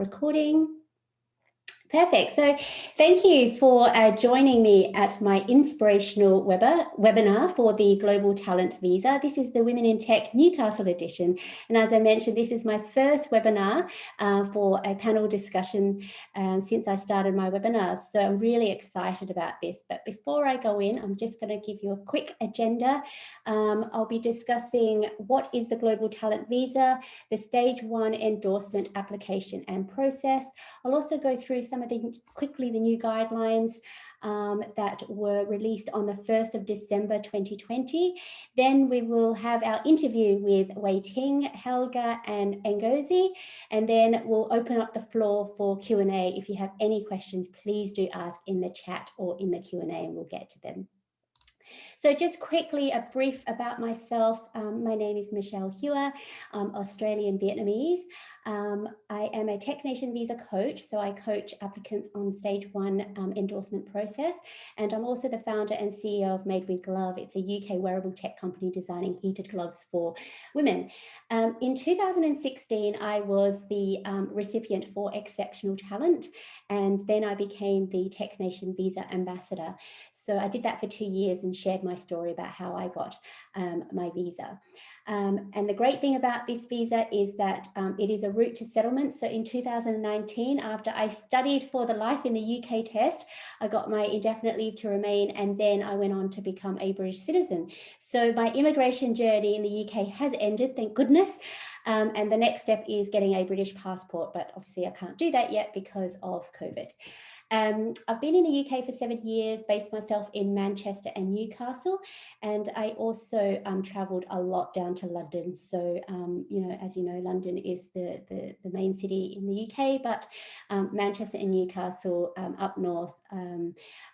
recording. Perfect. So thank you for joining me at my inspirational webinar for the Global Talent Visa. This is the Women in Tech Newcastle edition. And as I mentioned, this is my first webinar for a panel discussion since I started my webinars. So I'm really excited about this. But before I go in, I'm just going to give you a quick agenda. I'll be discussing what is the Global Talent Visa, the Stage 1 endorsement application and process. I'll also go through some of the new guidelines that were released on the 1st of December 2020. Then we will have our interview with WeiTing, Helga and Ngozi, and then we'll open up the floor for Q&A. If you have any questions, please do ask in the chat or in the Q&A and we'll get to them. So just quickly, a brief about myself. My name is Michelle Hua, Australian Vietnamese. I am a Tech Nation visa coach, so I coach applicants on Stage 1 endorsement process. And I'm also the founder and CEO of Made with Glove. It's a UK wearable tech company designing heated gloves for women. In 2016, I was the recipient for Exceptional Talent, and then I became the Tech Nation Visa Ambassador. So I did that for 2 years and shared my story about how I got my visa. And the great thing about this visa is that it is a route to settlement. So in 2019, after I studied for the Life in the UK test, I got my indefinite leave to remain, and then I went on to become a British citizen. So my immigration journey in the UK has ended, thank goodness. And the next step is getting a British passport, but obviously I can't do that yet because of COVID. I've been in the UK for 7 years, based myself in Manchester and Newcastle, and I also travelled a lot down to London. So, you know, as you know, London is the main city in the UK, but Manchester and Newcastle up north,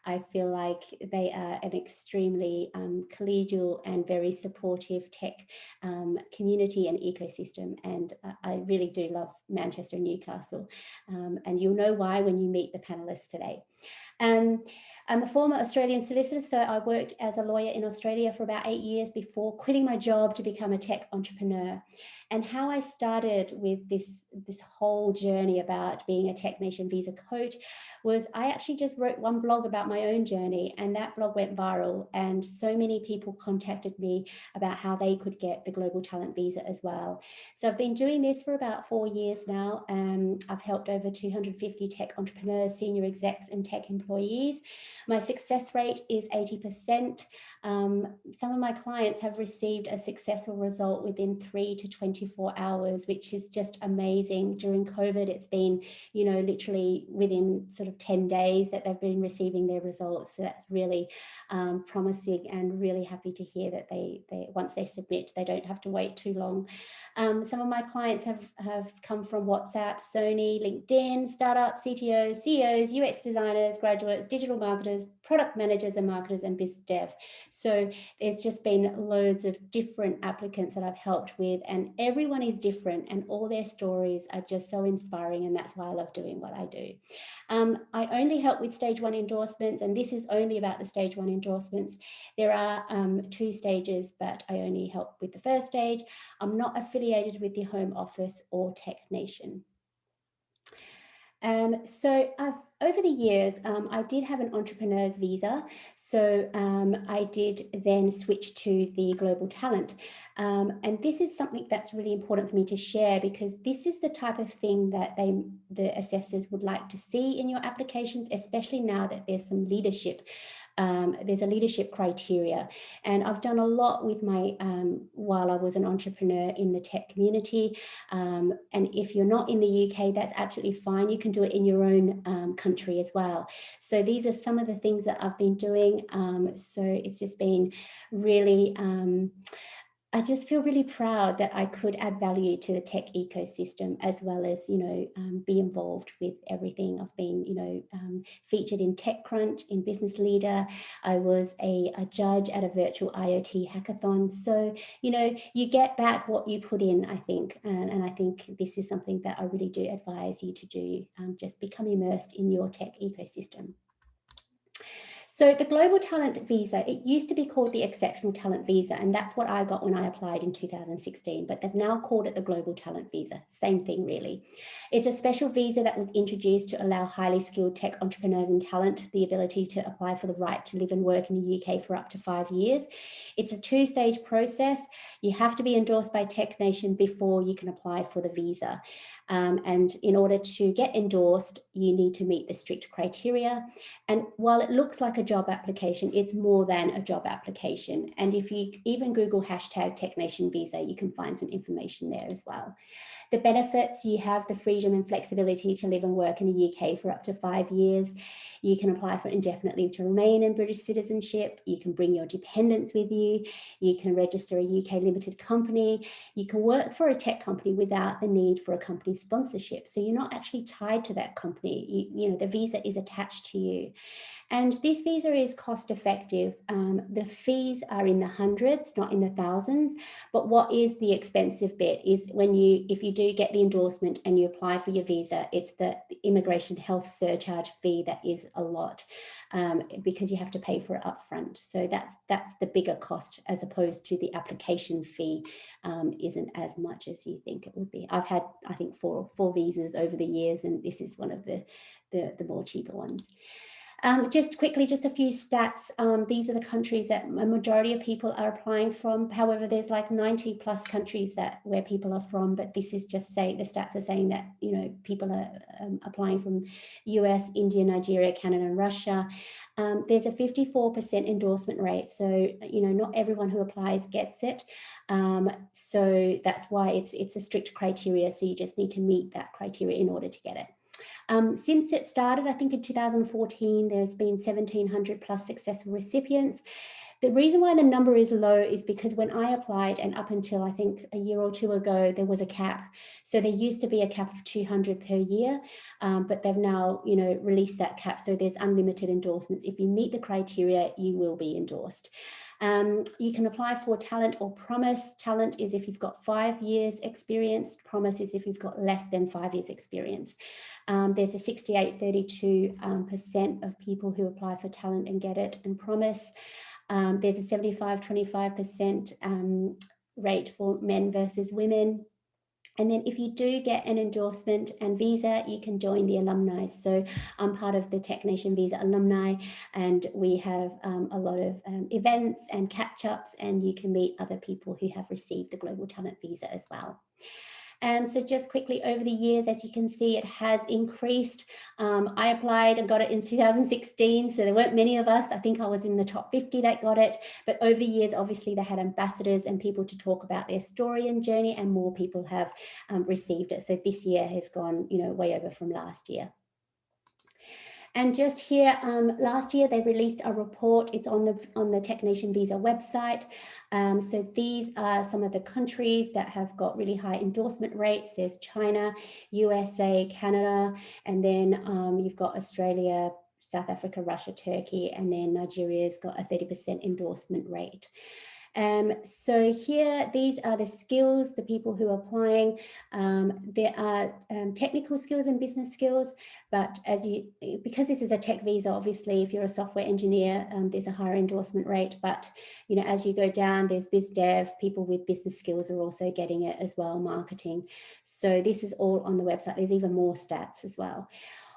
I feel like they are an extremely collegial and very supportive tech community and ecosystem, and I really do love Manchester and Newcastle, and you'll know why when you meet the panelists today. I'm a former Australian solicitor, so I worked as a lawyer in Australia for about 8 years before quitting my job to become a tech entrepreneur. And how I started with this whole journey about being a Tech Nation visa coach was I actually just wrote one blog about my own journey, and that blog went viral, and so many people contacted me about how they could get the Global Talent Visa as well. So I've been doing this for about 4 years now. I've helped over 250 tech entrepreneurs, senior execs and tech employees. My success rate is 80%. Some of my clients have received a successful result within 3 to 24 hours, which is just amazing. During COVID, it's been, you know, literally within sort of 10 days that they've been receiving their results. So that's really promising, and really happy to hear that they once they submit, they don't have to wait too long. Some of my clients have come from WhatsApp, Sony, LinkedIn, startups, CTOs, CEOs, UX designers, graduates, digital marketers, product managers and marketers, and biz dev. So there's just been loads of different applicants that I've helped with, and everyone is different, and all their stories are just so inspiring, and that's why I love doing what I do. I only help with Stage 1 endorsements, and this is only about the Stage 1 endorsements. There are 2 stages, but I only help with the first stage. I'm not affiliated with the Home Office or Tech Nation. So over the years, I did have an entrepreneur's visa. So I did then switch to the Global Talent. And this is something that's really important for me to share, because this is the type of thing that the assessors would like to see in your applications, especially now that there's some leadership. There's a leadership criteria, and I've done a lot with my while I was an entrepreneur in the tech community, and if you're not in the UK, that's absolutely fine. You can do it in your own country as well. So these are some of the things that I've been doing. So it's just been really I just feel really proud that I could add value to the tech ecosystem, as well as, you know, be involved with everything. I've been, you know, featured in TechCrunch, in Business Leader. I was a judge at a virtual IoT hackathon. So, you know, you get back what you put in, I think. And I think this is something that I really do advise you to do, just become immersed in your tech ecosystem. So the Global Talent Visa, it used to be called the Exceptional Talent Visa, and that's what I got when I applied in 2016, but they've now called it the Global Talent Visa. Same thing, really. It's a special visa that was introduced to allow highly skilled tech entrepreneurs and talent the ability to apply for the right to live and work in the UK for up to 5 years. It's a two-stage process. You have to be endorsed by Tech Nation before you can apply for the visa. And in order to get endorsed, you need to meet the strict criteria. And while it looks like a job application, it's more than a job application. And if you even Google hashtag Tech Nation visa, you can find some information there as well. The benefits, you have the freedom and flexibility to live and work in the UK for up to 5 years. You can apply for indefinite leave to remain and British citizenship. You can bring your dependents with you. You can register a UK limited company. You can work for a tech company without the need for a company sponsorship. So you're not actually tied to that company. You know, the visa is attached to you. And this visa is cost effective. The fees are in the hundreds, not in the thousands. But what is the expensive bit is if you do get the endorsement and you apply for your visa, it's the immigration health surcharge fee that is a lot, because you have to pay for it upfront. So that's the bigger cost, as opposed to the application fee isn't as much as you think it would be. I've had, I think, four visas over the years, and this is one of the more cheaper ones. Just quickly, just a few stats. These are the countries that a majority of people are applying from. However, there's like 90 plus countries where people are from, but this is just the stats are saying that, you know, people are applying from US, India, Nigeria, Canada, and Russia. There's a 54% endorsement rate. So, you know, not everyone who applies gets it. So that's why it's a strict criteria. So you just need to meet that criteria in order to get it. Since it started, I think in 2014, there's been 1,700 plus successful recipients. The reason why the number is low is because when I applied, and up until I think a year or two ago, there was a cap. So there used to be a cap of 200 per year, but they've now, you know, released that cap. So there's unlimited endorsements. If you meet the criteria, you will be endorsed. You can apply for talent or promise. Talent is if you've got 5 years experience. Promise is if you've got less than 5 years experience. There's a 68-32% of people who apply for talent and get it and promise. There's a 75-25% rate for men versus women. And then if you do get an endorsement and visa, you can join the alumni. So I'm part of the Tech Nation Visa alumni, and we have a lot of events and catch-ups, and you can meet other people who have received the Global Talent Visa as well. So just quickly, over the years, as you can see, it has increased. I applied and got it in 2016, so there weren't many of us. I think I was in the top 50 that got it. But over the years, obviously, they had ambassadors and people to talk about their story and journey, and more people have received it. So this year has gone, you know, way over from last year. And just here, last year they released a report. It's on the Tech Nation Visa website. So these are some of the countries that have got really high endorsement rates. There's China, USA, Canada, and then you've got Australia, South Africa, Russia, Turkey, and then Nigeria's got a 30% endorsement rate. So here, these are the skills, the people who are applying. There are technical skills and business skills, but because this is a tech visa, obviously, if you're a software engineer, there's a higher endorsement rate. But you know, as you go down, there's biz dev, people with business skills are also getting it as well, marketing. So this is all on the website. There's even more stats as well.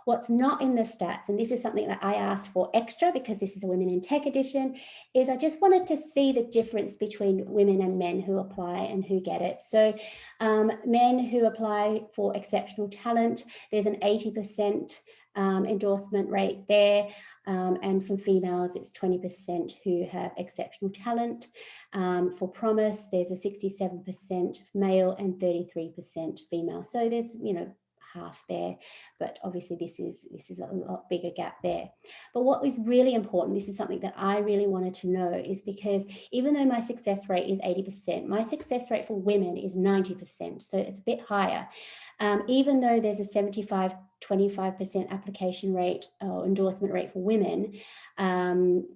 What's not in the stats, and this is something that I asked for extra because this is a Women in Tech edition, is I just wanted to see the difference between women and men who apply and who get it. So men who apply for exceptional talent, there's an 80% endorsement rate there. And for females, it's 20% who have exceptional talent. For promise, there's a 67% male and 33% female. So there's, you know, half there, but obviously this is a lot bigger gap there. But what is really important, this is something that I really wanted to know, is because even though my success rate is 80%, my success rate for women is 90%, so it's a bit higher. Even though there's a 75-25% application rate or endorsement rate for women, the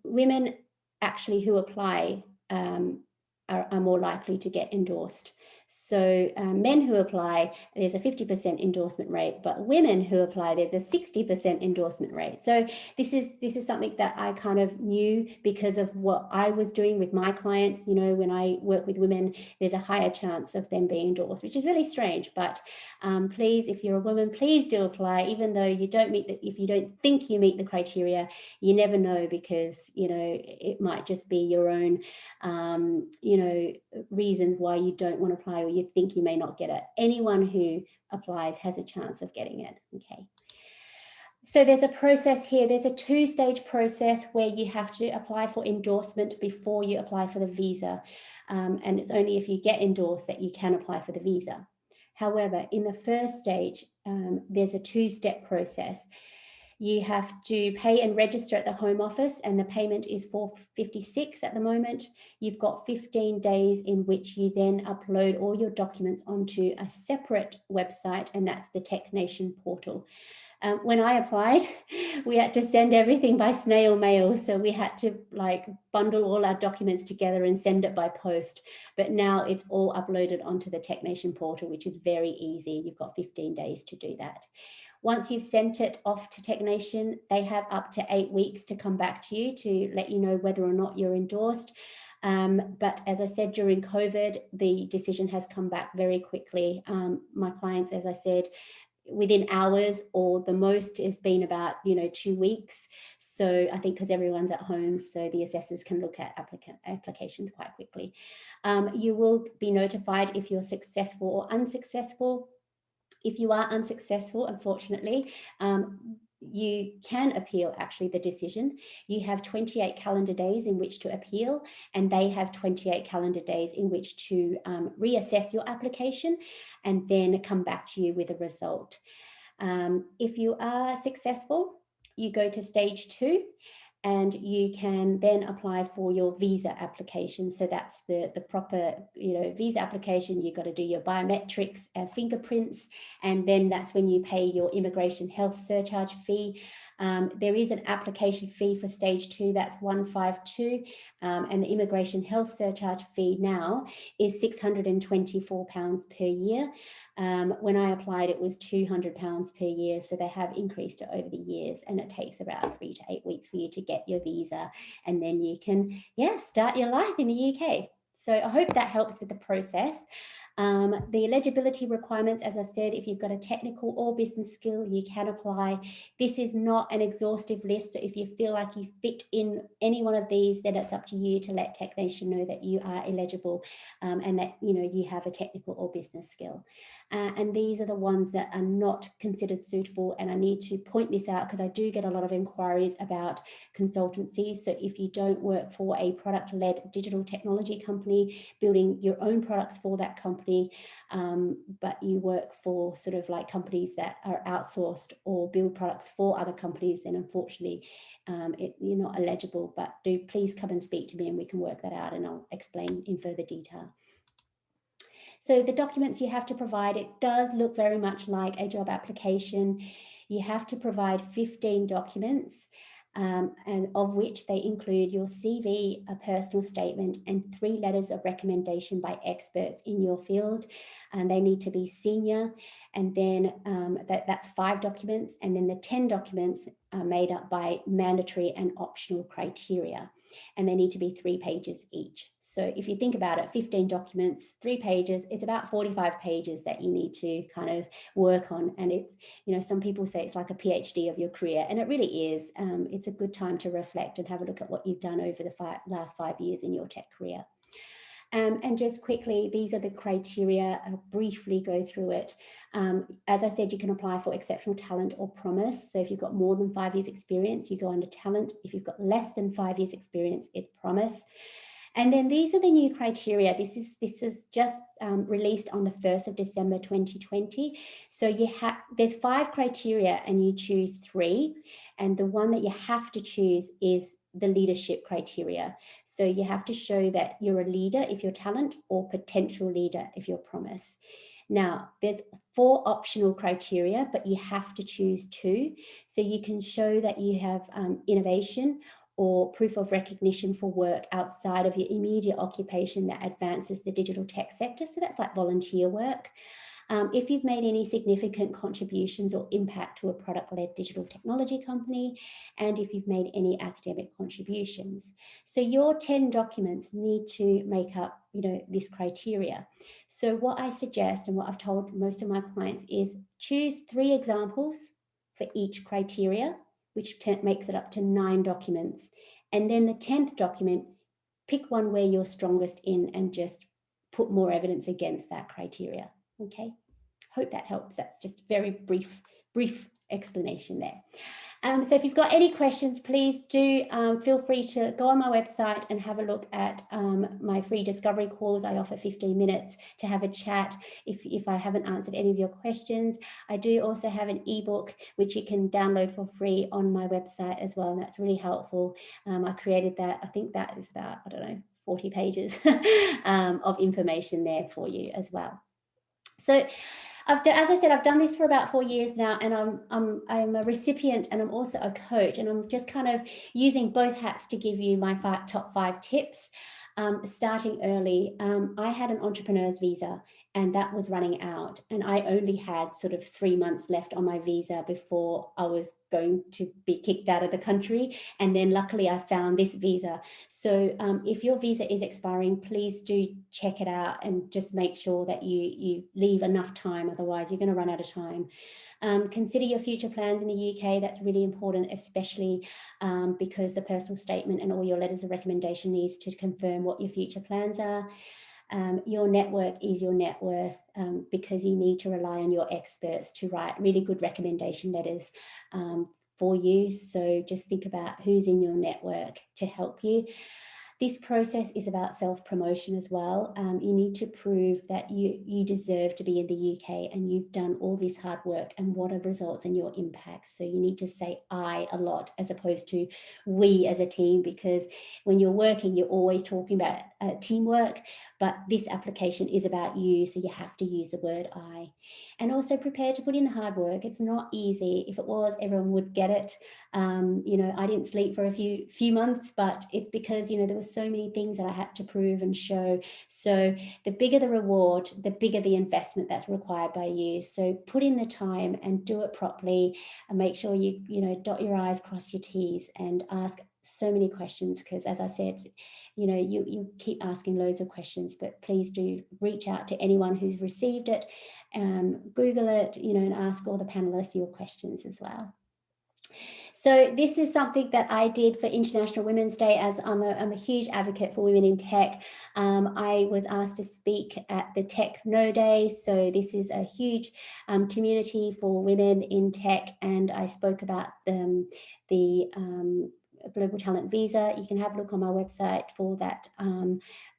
women actually who apply are more likely to get endorsed. So men who apply, there's a 50% endorsement rate, but women who apply, there's a 60% endorsement rate. So this is something that I kind of knew because of what I was doing with my clients. You know, when I work with women, there's a higher chance of them being endorsed, which is really strange. But please, if you're a woman, please do apply, even though you don't meet if you don't think you meet the criteria. You never know, because, you know, it might just be your own you know, reasons why you don't want to apply, or you think you may not get it. Anyone who applies has a chance of getting it. Okay. So there's a process here. There's a two-stage process where you have to apply for endorsement before you apply for the visa. And it's only if you get endorsed that you can apply for the visa. However, in the first stage, there's a two-step process. You have to pay and register at the Home Office, and the payment is $4.56 at the moment. You've got 15 days in which you then upload all your documents onto a separate website, and that's the Tech Nation portal. When I applied, we had to send everything by snail mail. So we had to like bundle all our documents together and send it by post. But now it's all uploaded onto the Tech Nation portal, which is very easy. You've got 15 days to do that. Once you've sent it off to Tech Nation, they have up to 8 weeks to come back to you to let you know whether or not you're endorsed. But as I said, during COVID, the decision has come back very quickly. My clients, as I said, within hours, or the most has been about 2 weeks. So I think because everyone's at home, so the assessors can look at applications quite quickly. You will be notified if you're successful or unsuccessful. If you are unsuccessful, unfortunately, you can appeal actually the decision. You have 28 calendar days in which to appeal, and they have 28 calendar days in which to reassess your application and then come back to you with a result. If you are successful, you go to stage 2, and you can then apply for your visa application. So that's the proper visa application. You've got to do your biometrics and fingerprints, and then that's when you pay your immigration health surcharge fee. There is an application fee for stage 2, that's $152, and the immigration health surcharge fee now is £624 per year. When I applied, it was £200 per year. So they have increased it over the years, and it takes about 3 to 8 weeks for you to get your visa. And then you can, start your life in the UK. So I hope that helps with the process. The eligibility requirements, as I said, if you've got a technical or business skill, you can apply. This is not an exhaustive list. So if you feel like you fit in any one of these, then it's up to you to let Tech Nation know that you are eligible and that you have a technical or business skill. And these are the ones that are not considered suitable. And I need to point this out because I do get a lot of inquiries about consultancies. So if you don't work for a product-led digital technology company, building your own products for that company, but you work for sort of like companies that are outsourced or build products for other companies, then unfortunately you're not eligible. But do please come and speak to me and we can work that out, and I'll explain in further detail. So the documents you have to provide, it does look very much like a job application. You have to provide 15 documents, and of which they include your CV, a personal statement, and 3 letters of recommendation by experts in your field. And they need to be senior. And then that's 5 documents. And then the 10 documents are made up by mandatory and optional criteria. And they need to be 3 pages each. So if you think about it, 15 documents, 3 pages, it's about 45 pages that you need to kind of work on. And it's, some people say it's like a PhD of your career, and it really is. It's a good time to reflect and have a look at what you've done over the last 5 years in your tech career. And just quickly, these are the criteria. I'll briefly go through it. As I said, you can apply for exceptional talent or promise. So if you've got more than 5 years experience, you go under talent. If you've got less than 5 years experience, it's promise. And then these are the new criteria. This is just released on the 1st of December 2020. So there's 5 criteria and you choose 3. And the one that you have to choose is the leadership criteria. So you have to show that you're a leader if you're talent, or potential leader if you're promise. Now, there's 4 optional criteria, but you have to choose 2. So you can show that you have innovation, or proof of recognition for work outside of your immediate occupation that advances the digital tech sector. So that's like volunteer work. If you've made any significant contributions or impact to a product-led digital technology company, and if you've made any academic contributions. So your 10 documents need to make up, this criteria. So what I suggest, and what I've told most of my clients, is choose 3 examples for each criteria, which makes it up to 9 documents. And then the 10th document, pick one where you're strongest in and just put more evidence against that criteria. Okay, hope that helps. That's just very brief explanation there. So if you've got any questions, please do feel free to go on my website and have a look at my free discovery calls. I offer 15 minutes to have a chat if I haven't answered any of your questions. I do also have an ebook which you can download for free on my website as well, and that's really helpful. I created that. I think that is about, 40 pages of information there for you as well. So as I said, I've done this for about 4 years now, and I'm a recipient and I'm also a coach, and I'm just kind of using both hats to give you my top 5 tips. Starting early, I had an entrepreneur's visa and that was running out, and I only had sort of 3 months left on my visa before I was going to be kicked out of the country. And then luckily I found this visa. So if your visa is expiring, please do check it out and just make sure that you leave enough time, otherwise you're going to run out of time. Consider your future plans in the UK. That's really important, especially because the personal statement and all your letters of recommendation needs to confirm what your future plans are. Your network is your net worth, because you need to rely on your experts to write really good recommendation letters for you. So just think about who's in your network to help you. This process is about self-promotion as well. You need to prove that you deserve to be in the UK and you've done all this hard work and what are results and your impacts. So you need to say I a lot as opposed to we as a team, because when you're working, you're always talking about teamwork, but this application is about you, so you have to use the word I. And also prepare to put in the hard work. It's not easy. If it was, everyone would get it. I didn't sleep for a few months, but it's because, there were so many things that I had to prove and show. So the bigger the reward, the bigger the investment that's required by you. So put in the time and do it properly, and make sure you dot your I's, cross your T's, and ask so many questions, because as I said, you keep asking loads of questions, but please do reach out to anyone who's received it, Google it, and ask all the panelists your questions as well. So this is something that I did for International Women's Day, as I'm a huge advocate for women in tech. I was asked to speak at the Tech No Day. So this is a huge community for women in tech, and I spoke about the Global Talent Visa. You can have a look on my website for that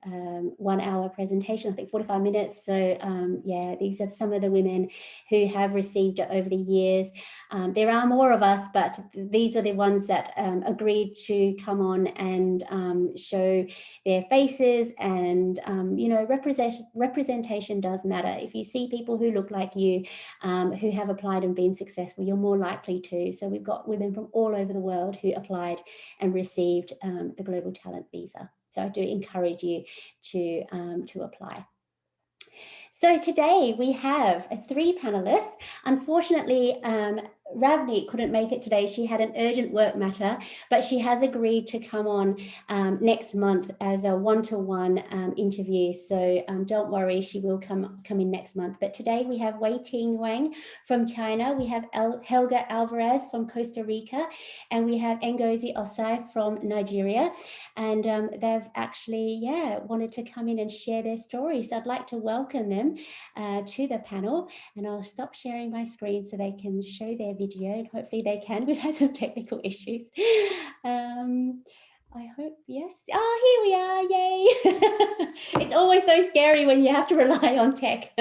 1 hour presentation, I think 45 minutes. So yeah, these are some of the women who have received it over the years. There are more of us, but these are the ones that agreed to come on and show their faces. And representation does matter. If you see people who look like you, who have applied and been successful, you're more likely to. So we've got women from all over the world who applied and received the Global Talent Visa. So I do encourage you to apply. So today we have 3 panelists. Unfortunately, Ravni couldn't make it today. She had an urgent work matter, but she has agreed to come on next month as a one-to-one interview. So don't worry, she will come in next month. But today we have WeiTing Huang from China. We have Helga Alvarez from Costa Rica, and we have Ngozi Ossai from Nigeria. And they've actually, wanted to come in and share their story. So I'd like to welcome them to the panel, and I'll stop sharing my screen so they can show their video, and hopefully they can. We've had some technical issues. I hope, yes. Oh, here we are, yay. It's always so scary when you have to rely on tech.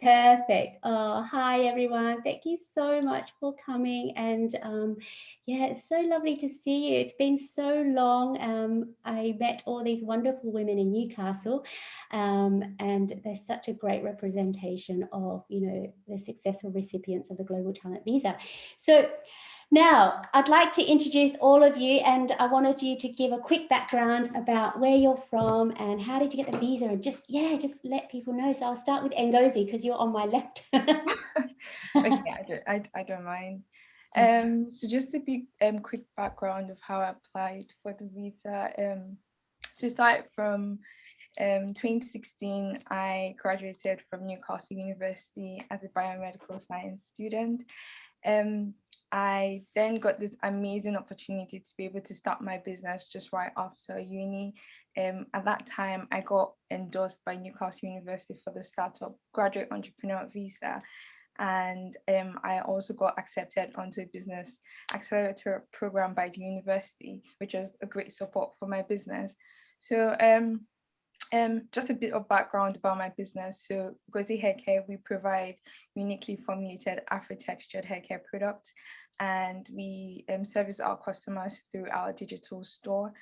Perfect. Oh, hi everyone. Thank you so much for coming. And yeah, it's so lovely to see you. It's been so long. I met all these wonderful women in Newcastle, and there's such a great representation of, the successful recipients of the Global Talent Visa. So Now, I'd like to introduce all of you, and I wanted you to give a quick background about where you're from and how did you get the visa, and just let people know. So I'll start with Ngozi because you're on my left. Okay, I don't mind. So just a big quick background of how I applied for the visa. To start from 2016, I graduated from Newcastle University as a biomedical science student. I then got this amazing opportunity to be able to start my business just right after uni. At that time, I got endorsed by Newcastle University for the Startup Graduate Entrepreneur Visa. And I also got accepted onto a business accelerator program by the university, which was a great support for my business. So just a bit of background about my business. So Ngozi Hair Care, we provide uniquely formulated Afro-textured hair care products, and we service our customers through our digital store.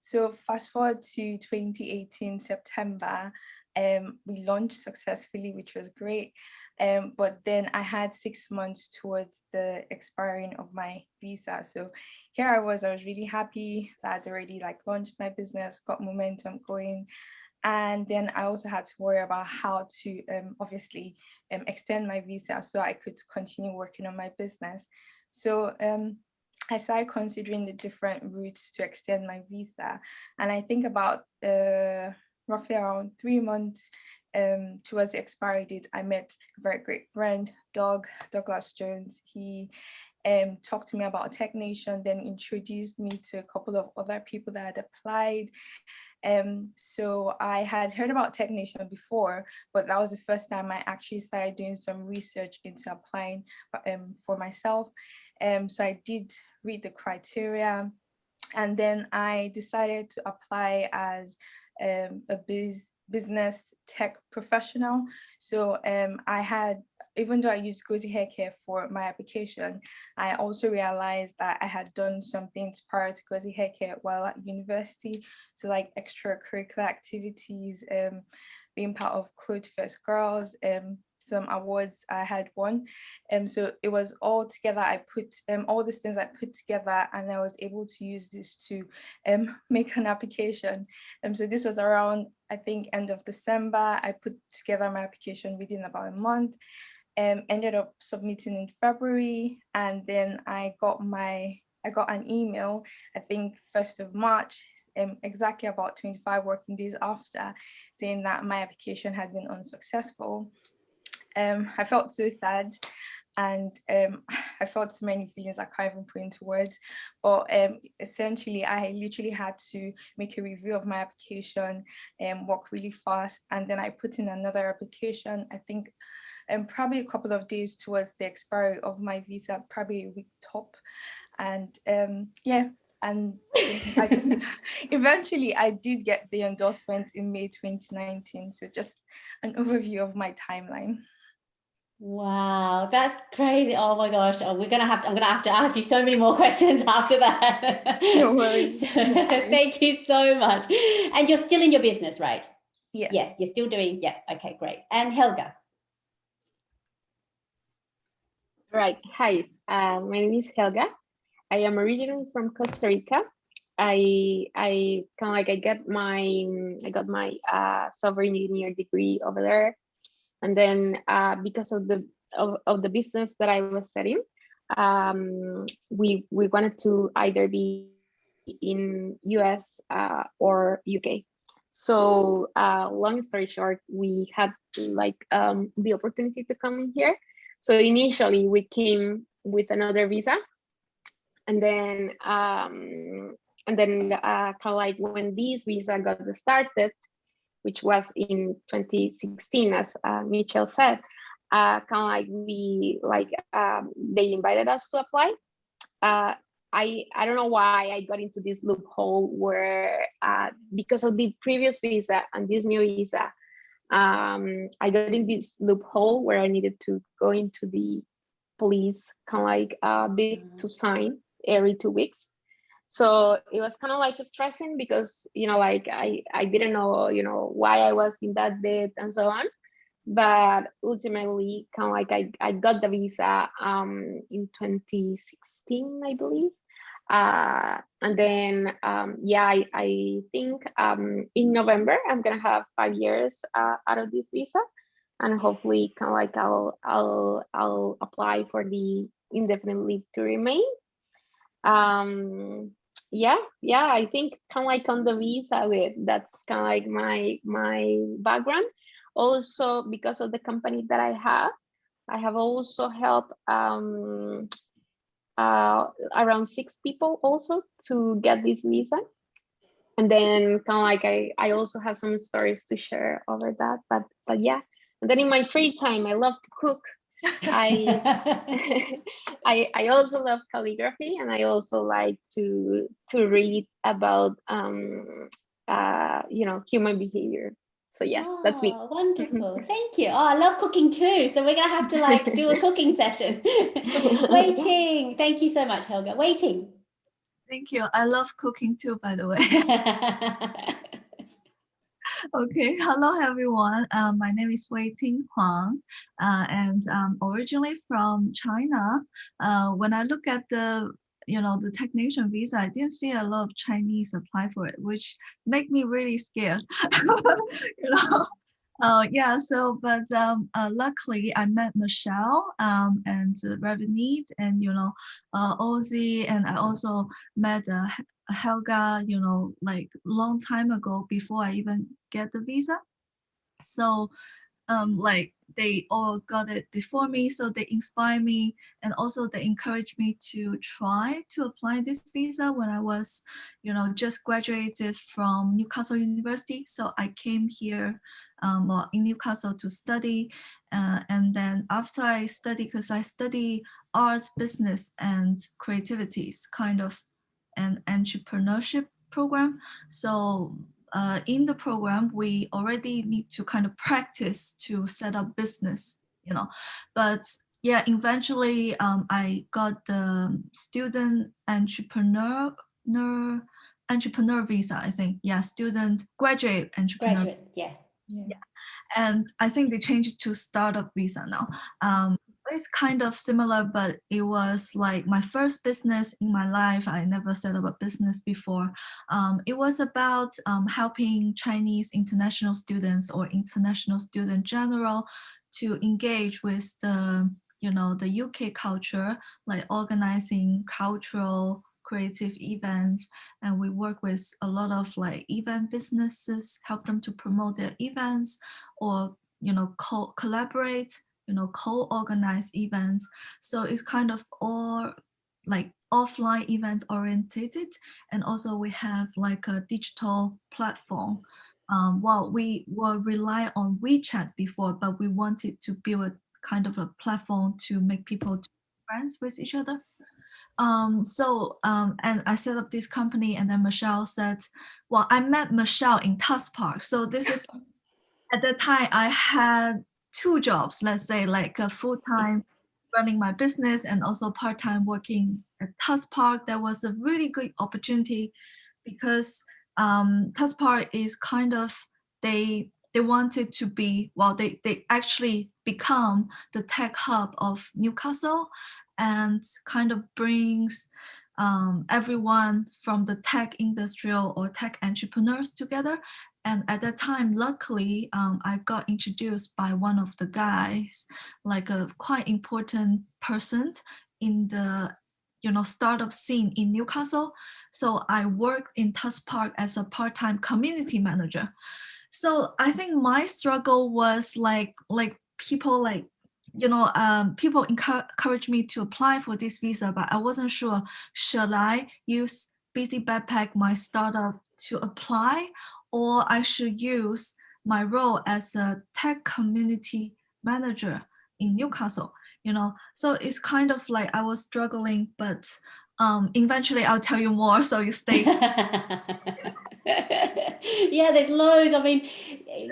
So fast forward to 2018 September, we launched successfully, which was great. But then I had 6 months towards the expiring of my visa. So here I was really happy that I'd already launched my business, got momentum going. And then I also had to worry about how to obviously extend my visa so I could continue working on my business. So I started considering the different routes to extend my visa. And I think about roughly around 3 months towards the expiry date, I met a very great friend, Douglas Jones. He talked to me about Tech Nation, then introduced me to a couple of other people that had applied. So I had heard about Tech Nation before, but that was the first time I actually started doing some research into applying for myself. So I did read the criteria, and then I decided to apply as a business tech professional. So I had, even though I used Ngozi Hair Care for my application, I also realized that I had done some things prior to Ngozi Hair Care while at university. So like extracurricular activities, being part of Code First Girls, some awards I had won. So it was all together. I put all these things I put together, and I was able to use this to make an application. So this was around, I think, end of December. I put together my application within about a month. Ended up submitting in February, and then I got an email, I think 1st of March, exactly about 25 working days after, saying that my application had been unsuccessful. I felt so sad, and I felt so many feelings I can't even put into words. But essentially, I literally had to make a review of my application and work really fast. And then I put in another application, I think probably a couple of days towards the expiry of my visa, probably a week top. And yeah, and eventually I did get the endorsement in May 2019. So just an overview of my timeline. Wow, that's crazy. Oh my gosh. I'm gonna have to ask you so many more questions after that. No worries. So, thank you so much. And you're still in your business, right? Yes. Yes, you're still doing, yeah, okay, great. And Helga. Right. Hi, my name is Helga. I am originally from Costa Rica. I kind of like I got my software engineer degree over there, and then because of the business that I was setting, we wanted to either be in US or UK. So long story short, we had the opportunity to come in here. So initially we came with another visa, and then kind of like when this visa got started, which was in 2016, as Michelle said, kind of like they invited us to apply. I don't know why I got into this loophole where because of the previous visa and this new visa, I got in this loophole where I needed to go into the police kind of like bit to sign every 2 weeks. So it was kind of like stressing because, like I didn't know, why I was in that bit and so on. but ultimately kind of like I got the visa in 2016, I believe. And then yeah, I think in November I'm gonna have 5 years out of this visa, and hopefully kind of like I'll apply for the indefinite leave to remain. Yeah, I think kind of like on the visa bit, that's kind of like my background. Also, because of the company that I have also helped around 6 people also to get this visa. And then kind of like I also have some stories to share over that, but yeah. And then in my free time, I love to cook. I I also love calligraphy, and I also like to read about human behavior. So yeah, that's me. Oh, wonderful. Thank you. Oh, I love cooking too. So we're going to have to like do a cooking session. WeiTing. Thank you so much, Helga. WeiTing. Thank you. I love cooking too, by the way. Okay, hello everyone. My name is WeiTing Huang, and I'm originally from China. When I look at the technician visa, I didn't see a lot of Chinese apply for it, which make me really scared. Yeah, so but luckily I met Michelle and Ravinit and Ozzy, and I also met Helga, like long time ago before I even get the visa. So like they all got it before me, so they inspire me, and also they encouraged me to try to apply this visa when I was just graduated from Newcastle University. So I came here in Newcastle to study, and then after I study, because I study arts, business, and creativities, kind of an entrepreneurship program. So in the program, we already need to kind of practice to set up business, but yeah, eventually I got the student entrepreneur visa, I think. Yeah, student graduate entrepreneur. Graduate, yeah. And I think they changed it to startup visa now. It's kind of similar, but it was like my first business in my life. I never set up a business before. It was about helping Chinese international students or international student general to engage with the UK culture, like organizing cultural creative events, and we work with a lot of like event businesses, help them to promote their events, or collaborate, co-organize events. So it's kind of all like offline events orientated, and also we have like a digital platform. Well, we were rely on WeChat before, but we wanted to build a kind of a platform to make people friends with each other. And I set up this company, and then Michelle said, well, I met Michelle in Tusk Park. So this is, at that time, I had 2 jobs, let's say, like a full-time running my business and also part-time working at Tusk Park. That was a really good opportunity because Tusk Park is kind of, they wanted to be, well, they actually become the tech hub of Newcastle, and kind of brings everyone from the tech industrial or tech entrepreneurs together. And at that time, luckily, I got introduced by one of the guys, like a quite important person in the startup scene in Newcastle. So I worked in Tusk Park as a part-time community manager. So I think my struggle was like people like people encourage me to apply for this visa, but I wasn't sure, should I use Busy Backpack, my startup, to apply, or I should use my role as a tech community manager in Newcastle, So it's kind of like I was struggling, but eventually I'll tell you more, so you stay. Yeah, there's loads. I mean,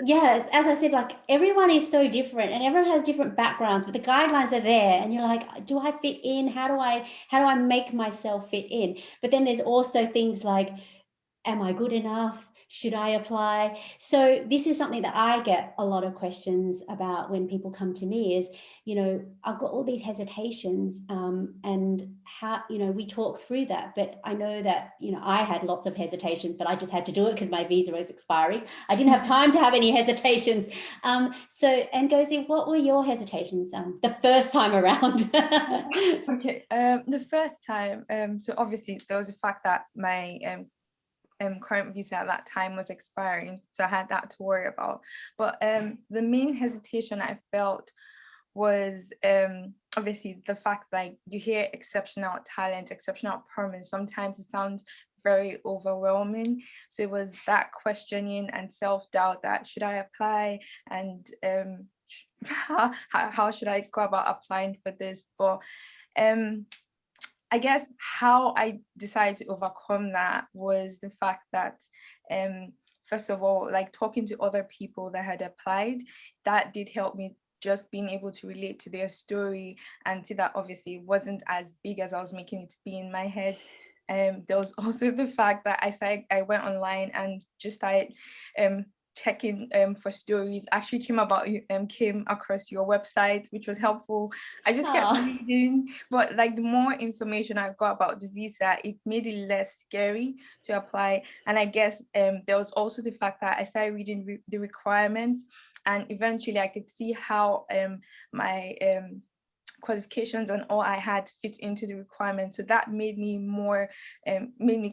yeah, as I said, like everyone is so different and everyone has different backgrounds, but the guidelines are there and you're like, do I fit in? How do I make myself fit in? But then there's also things like, am I good enough? should I apply? So this is something that I get a lot of questions about when people come to me is, you know, I've got all these hesitations, and how, you know, we talk through that. But I know that, you know, I had lots of hesitations, but I just had to do it because my visa was expiring. I didn't have time to have any hesitations. So Ngozi, what were your hesitations the first time around? Okay, the first time, so obviously there was the fact that my current visa at that time was expiring, so I had that to worry about. But the main hesitation I felt was obviously the fact like you hear exceptional talent, exceptional performance, sometimes it sounds very overwhelming. So it was that questioning and self-doubt that should I apply, and how should I go about applying for this? But I guess how I decided to overcome that was the fact that first of all, like talking to other people that had applied, that did help me, just being able to relate to their story and see that obviously it wasn't as big as I was making it to be in my head. There was also the fact that I went online and just started checking for stories. Actually came across your website, which was helpful. I just kept reading, but like the more information I got about the visa, it made it less scary to apply. And I guess there was also the fact that I started reading the requirements, and eventually I could see how my qualifications and all I had fit into the requirements. So that made me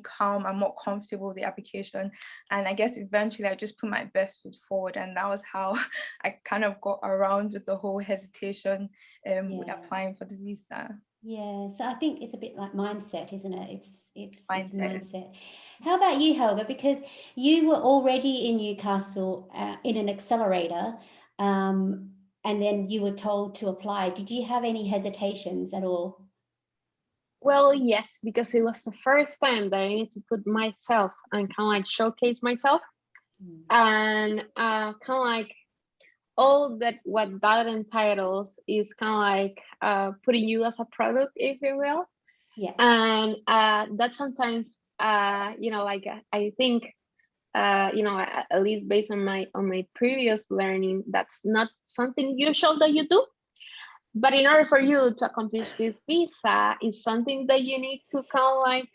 calm and more comfortable with the application. And I guess eventually I just put my best foot forward, and that was how I kind of got around with the whole hesitation with applying for the visa. Yeah, so I think it's a bit like mindset, isn't it? It's mindset. How about you, Helga? Because you were already in Newcastle in an accelerator, and then you were told to apply. Did you have any hesitations at all? Well, yes, because it was the first time that I need to put myself and kind of like showcase myself, and kind of like all that what that entitles is kind of like putting you as a product, if you will. Yeah. And that sometimes, you know, like I think, you know, at least based on my previous learning, that's not something usual that you do. But in order for you to accomplish this visa, is something that you need to kind of like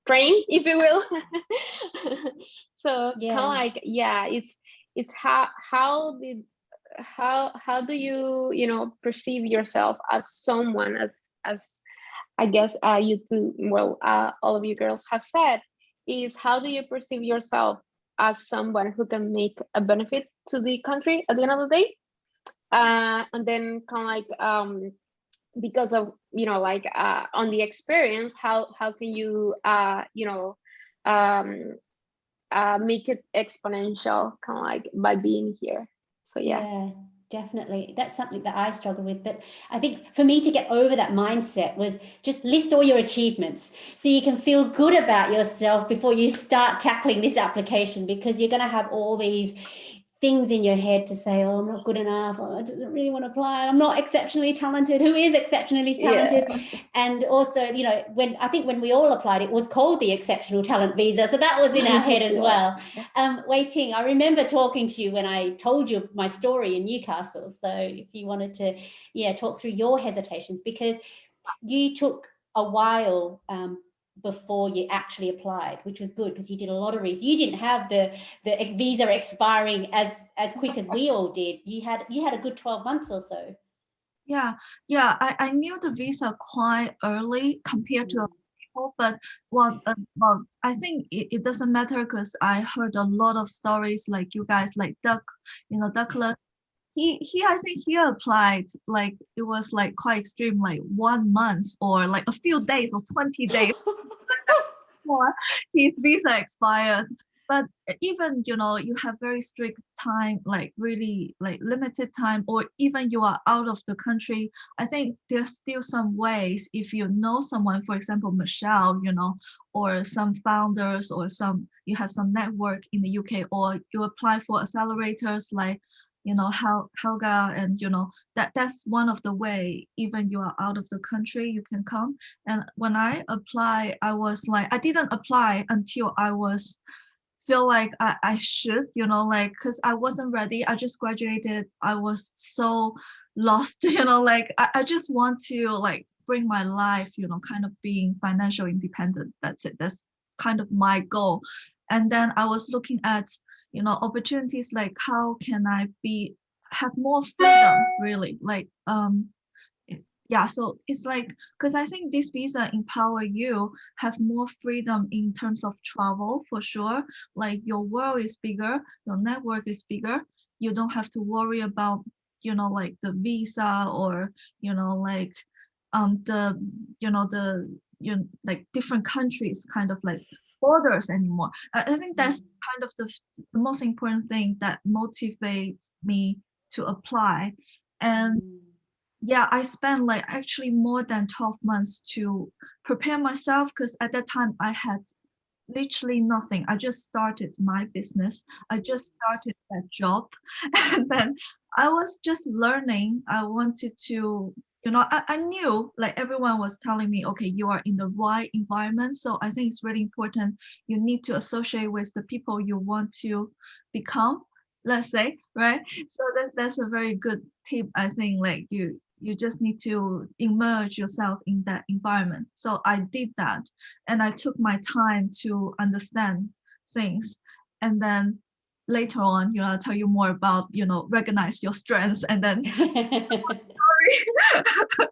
train, if you will. So kind of like, yeah, it's how do you perceive yourself as someone, as I guess you two, well, all of you girls have said, is how do you perceive yourself as someone who can make a benefit to the country at the end of the day? And then kind of like because of, you know, like on the experience, how can you make it exponential, kind of like by being here. So yeah, definitely. That's something that I struggle with. But I think for me to get over that mindset was just list all your achievements so you can feel good about yourself before you start tackling this application, because you're going to have all these things in your head to say, oh, I'm not good enough, or I don't really want to apply, I'm not exceptionally talented. Who is exceptionally talented? Yeah. And also, you know, when we all applied, it was called the exceptional talent visa, so that was in our head as well. WeiTing, I remember talking to you when I told you my story in Newcastle, so if you wanted to talk through your hesitations, because you took a while before you actually applied, which was good because you did a lot of research. You didn't have the visa expiring as quick as we all did. You had a good 12 months or so. Yeah, I knew the visa quite early compared to other people, but well, I think it doesn't matter because I heard a lot of stories like you guys, like Douglas. He I think he applied, like it was like quite extreme, like 1 month or like a few days or 20 days before his visa expired. But even, you know, you have very strict time, like really like limited time, or even you are out of the country, I think there's still some ways, if you know someone, for example, Michelle, you know, or some founders, or you have some network in the UK, or you apply for accelerators like, you know, Helga, and you know, that's one of the way, even you are out of the country, you can come. And when I apply, I was like, I didn't apply until I was feel like I should, like, because I wasn't ready. I just graduated. I was so lost, like I just want to like bring my life, kind of being financial independent. That's it. That's kind of my goal. And then I was looking at, opportunities like how can I have more freedom, really, like yeah, so it's like, because I think this visa empower you have more freedom in terms of travel for sure. Like your world is bigger, your network is bigger. You don't have to worry about, like the visa or, like the, like different countries kind of like borders anymore. I think that's kind of the most important thing that motivates me to apply. And yeah, I spent like actually more than 12 months to prepare myself, because at that time I had literally nothing. I just started my business. I just started that job. And then I was just learning. I wanted to, I knew like everyone was telling me, okay, you are in the right environment. So I think it's really important. You need to associate with the people you want to become, let's say, right? So that's a very good tip. I think like you just need to immerse yourself in that environment. So I did that, and I took my time to understand things. And then later on, I'll tell you more about, recognize your strengths, and then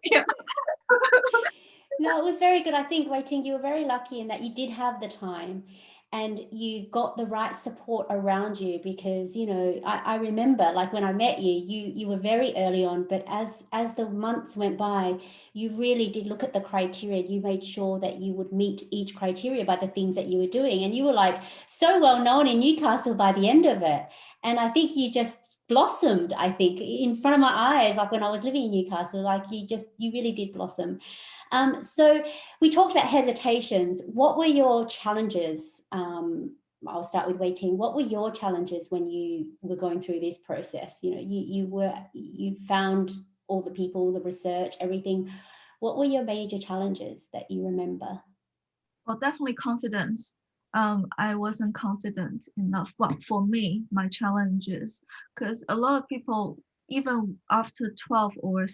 yeah. No, it was very good. I think, WeiTing, you were very lucky in that you did have the time and you got the right support around you, because, I remember like when I met you, you were very early on, but as the months went by, you really did look at the criteria. You made sure that you would meet each criteria by the things that you were doing. And you were like so well known in Newcastle by the end of it. And I think you just blossomed, I think, in front of my eyes, like when I was living in Newcastle, like you really did blossom. So we talked about hesitations. What were your challenges? I'll start with WeiTing. What were your challenges when you were going through this process? You found all the people, the research, everything. What were your major challenges that you remember? Well, definitely confidence. I wasn't confident enough. Well, for me, my challenges, because a lot of people, even after 12 or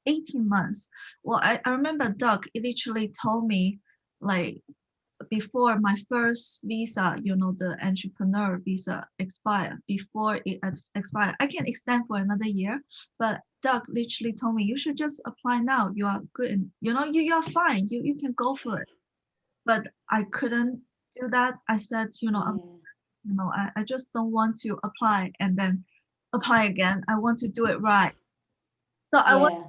18 months, well, I remember Doug literally told me, like, before my first visa, the entrepreneur visa expire, before it expire, I can extend for another year. But Doug literally told me, you should just apply now. You are good, and you are fine. You can go for it. But I couldn't do that. I said, I just don't want to apply and then apply again. I want to do it right. So I wasn't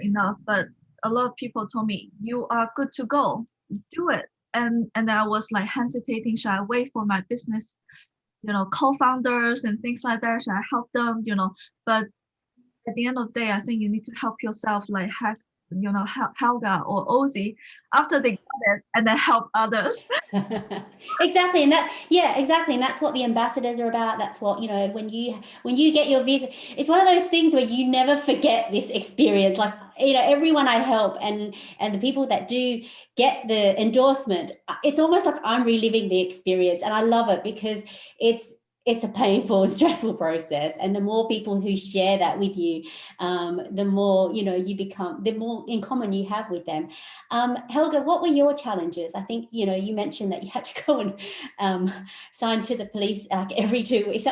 enough, but a lot of people told me, you are good to go, do it. And I was like hesitating, should I wait for my business, co-founders and things like that? Should I help them, But at the end of the day, I think you need to help yourself, like Helga or Ozzy, after they got it, and then help others. Exactly. And exactly. And that's what the ambassadors are about. That's what, when you get your visa, it's one of those things where you never forget this experience. Like, everyone I help and the people that do get the endorsement, it's almost like I'm reliving the experience. And I love it because it's a painful, stressful process. And the more people who share that with you, the more, you become, the more in common you have with them. Helga, what were your challenges? I think, you mentioned that you had to go and sign to the police like every 2 weeks.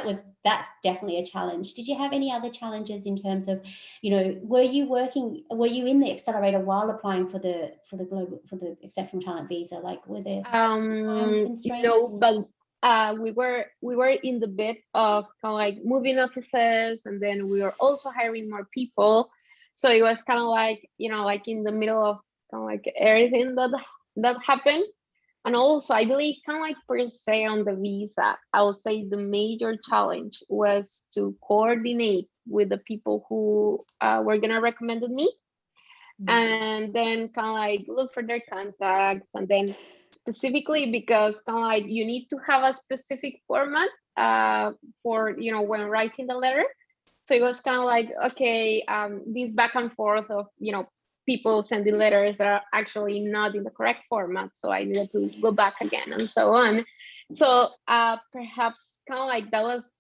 That's definitely a challenge. Did you have any other challenges in terms of, were you in the accelerator while applying for the exceptional talent visa? Like, were there time constraints? No, but we were in the bit of kind of like moving offices, and then we were also hiring more people. So it was kind of like, like in the middle of kind of like everything that happened. And also, I believe kind of like per se on the visa, I would say the major challenge was to coordinate with the people who were gonna recommend me. And then kind of like look for their contacts, and then specifically because kind of like you need to have a specific format for when writing the letter. So it was kind of like, okay, this back and forth of people sending letters that are actually not in the correct format, so I needed to go back again and so on. So perhaps kind of like that was,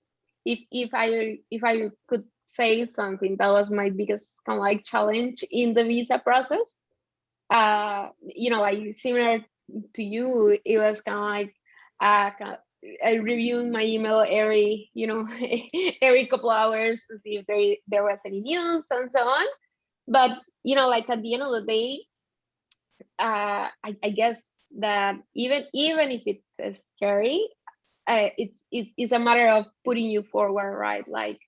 if I could say something, that was my biggest kind of like challenge in the visa process. You know, like similar to you, it was kind of like reviewing my email every, you know, every couple hours to see if there was any news and so on. But you know, like at the end of the day, I guess that even if it's scary, it's a matter of putting you forward, right? Like,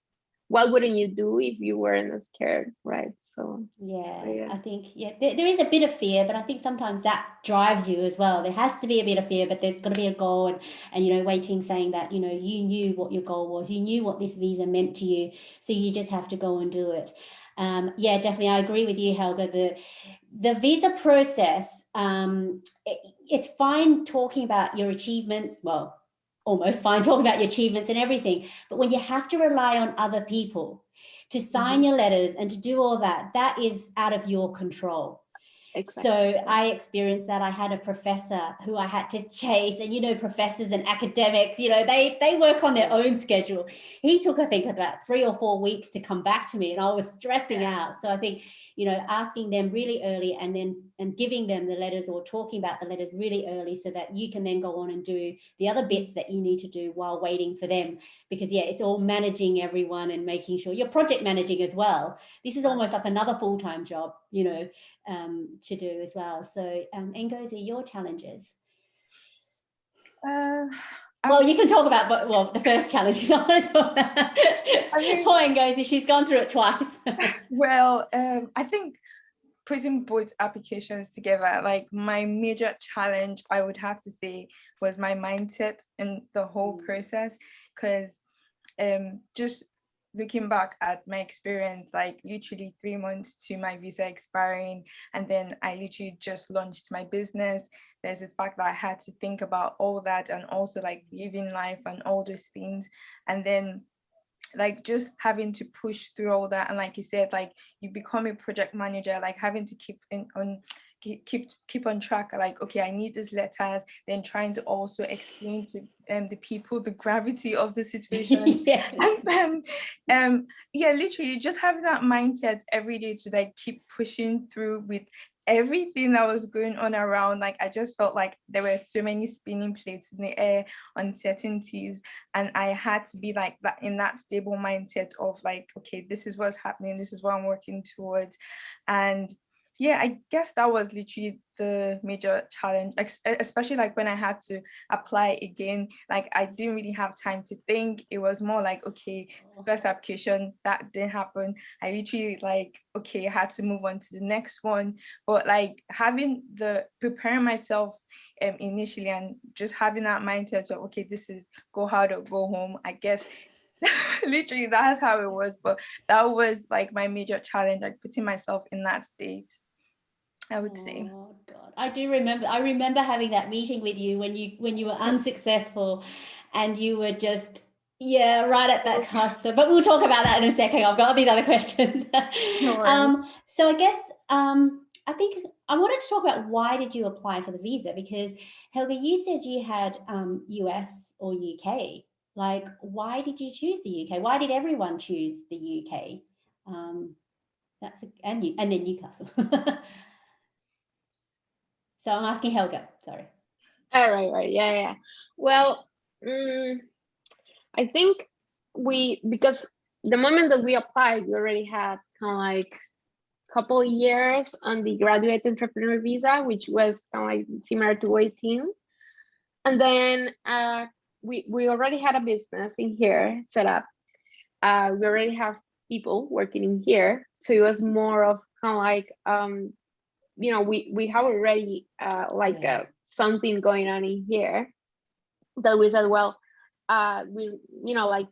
what wouldn't you do if you weren't scared, right? So yeah. I think there is a bit of fear, but I think sometimes that drives you as well. There has to be a bit of fear, but there's got to be a goal. And you know, WeiTing saying that, you know, you knew what your goal was, you knew what this visa meant to you, so you just have to go and do it. Yeah, definitely, I agree with you, Helga. The visa process, it's fine talking about your achievements, well, almost fine talking about your achievements and everything, but when you have to rely on other people to sign your letters and to do all that, that is out of your control. Exactly. So I experienced that. I had a professor who I had to chase, and you know, professors and academics, you know, they work on their own schedule. He took, I think, about 3 or 4 weeks to come back to me, and I was stressing out. So I think, you know, asking them really early and giving them the letters or talking about the letters really early so that you can then go on and do the other bits that you need to do while waiting for them. Because yeah, it's all managing everyone and making sure you're project managing as well. This is almost like another full-time job, you know, to do as well. So Ngozi, your challenges? Well, you can talk about, but well, the first challenge, because I want to talk about poor Ngozi, she's gone through it twice. Well, I think putting both applications together, like my major challenge, I would have to say, was my mindset in the whole process. Because just looking back at my experience, like literally 3 months to my visa expiring, and then I literally just launched my business. There's the fact that I had to think about all that, and also like living life and all those things, and then like just having to push through all that. And like you said, like you become a project manager, like having to keep on track, like, okay, I need these letters, then trying to also explain to the people the gravity of the situation. Yeah. And then yeah, literally just having that mindset every day to like keep pushing through with everything that was going on around. Like I just felt like there were so many spinning plates in the air, uncertainties, and I had to be like that, in that stable mindset of like, okay, this is what's happening, this is what I'm working towards. And yeah, I guess that was literally the major challenge, especially like when I had to apply again. Like I didn't really have time to think. It was more like, okay, first application, that didn't happen. I literally like, okay, I had to move on to the next one. But like preparing myself initially, and just having that mindset of, okay, this is go hard or go home, I guess. Literally that's how it was. But that was like my major challenge, like putting myself in that state, I would say. Oh God, I remember having that meeting with you when you were unsuccessful, and you were just right at that cusp. So, but we'll talk about that in a second. I've got all these other questions. So I guess I think I wanted to talk about, why did you apply for the visa? Because Helga, you said you had US or UK. Like, why did you choose the UK? Why did everyone choose the UK? And then Newcastle. So I'm asking Helga, sorry. Right. Yeah. Well, I think because the moment that we applied, we already had kind of like a couple of years on the graduate entrepreneur visa, which was kind of like similar to WeiTing. And then we already had a business in here set up. We already have people working in here. So it was more of kind of like, you know, we have already something going on in here, that we said, well, you know, like